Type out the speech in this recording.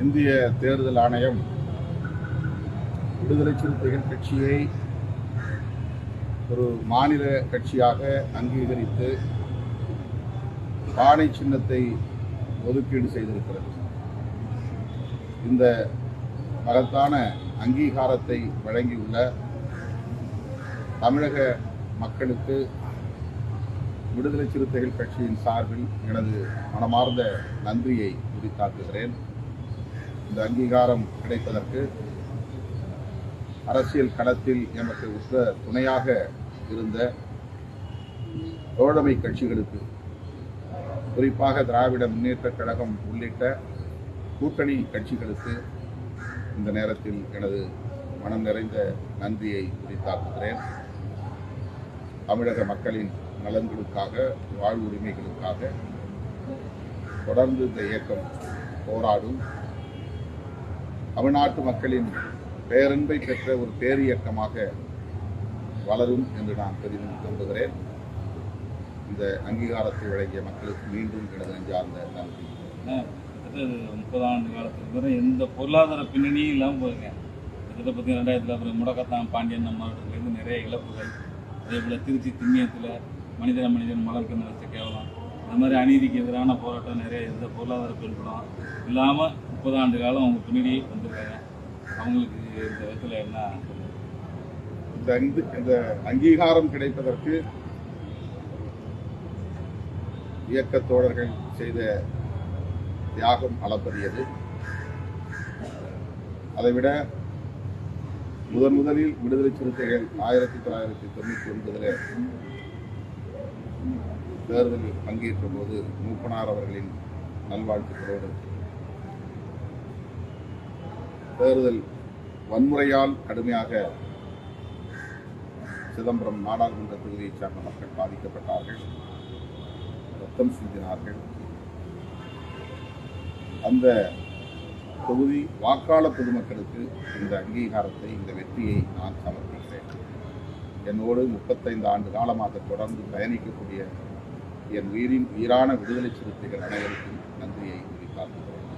இந்திய தேர்தல் ஆணையம் விடுதலை சிறுத்தைகள் கட்சியை ஒரு மாநில கட்சியாக அங்கீகரித்து பானை சின்னத்தை ஒதுக்கீடு செய்திருக்கிறது. இந்த மகத்தான அங்கீகாரத்தை வழங்கியுள்ள தமிழக மக்களுக்கு விடுதலை சிறுத்தைகள் கட்சியின் சார்பில் எனது மனமார்ந்த நன்றியை உரித்தாக்குகிறேன். இந்த அங்கீகாரம் கிடைப்பதற்கு அரசியல் களத்தில் எமக்கு உற்ற துணையாக இருந்த தோழமை கட்சிகளுக்கு, குறிப்பாக திராவிட முன்னேற்றக் கழகம் உள்ளிட்ட கூட்டணி கட்சிகளுக்கு இந்த நேரத்தில் எனது மனம் நிறைந்த நன்றியை உரித்தாக்குகிறேன். தமிழக மக்களின் நலன்களுக்காக, வாழ்வுரிமைகளுக்காக தொடர்ந்து இந்த இயக்கம் போராடும், தமிழ்நாட்டு மக்களின் பேரன்பை பெற்ற ஒரு பேரியக்கமாக வளரும் என்று நான் பெரிதும் நம்புகிறேன். இந்த அங்கீகாரத்தை வழங்கிய மக்களுக்கு மீண்டும் எனது நெஞ்சார்ந்த நன்றி. 30 ஆண்டு காலத்துக்கு எந்த பொருளாதார பின்னணியும் இல்லாமல் போதுங்க. இதில் பார்த்தீங்கன்னா 2000 அப்புறம் முடக்கத்தான் பாண்டியன் மாவட்டத்திலேருந்து நிறைய இழப்புகள், அதே போல் திருச்சி திண்ணியத்தில் மனிதன் மலர்க்கு நினைச்ச கேவலம், இந்த மாதிரி அநீதிக்கு எதிரான போராட்டம் நிறைய எந்த பொருளாதார பின்புலம் இல்லாமல் 30 ஆண்டு காலம் அவங்க பின்னாடி வந்திருக்காங்க. அவங்களுக்கு இந்த விதத்தில் என்ன இந்த அங்கீகாரம் கிடைப்பதற்கு இயக்கத் தோழர்கள் செய்த தியாகம் அளப்பரியது. அதைவிட முதலில் விடுதலை சிறுத்தைகள் 1999 தேர்தலில் பங்கேற்ற போது மூப்பனார் அவர்களின் நல்வாழ்த்துக்களோடு தேர்தல் வன்முறையால் கடுமையாக சிதம்பரம் நாடாளுமன்ற தொகுதியைச் சார்ந்த மக்கள் பாதிக்கப்பட்டார்கள், ரத்தம் சிந்தினார்கள். அந்த தொகுதி வாக்காளர் பொதுமக்களுக்கு இந்த அங்கீகாரத்தை, இந்த வெற்றியை நான் சமர்ப்பிக்கிறேன். என்னோடு 35 ஆண்டு காலமாக தொடர்ந்து பயணிக்கக்கூடிய என் உயிரான விடுதலை சிறுத்தைகள் அனைவருக்கும் நன்றியை உரித்தாக்குகிறேன்.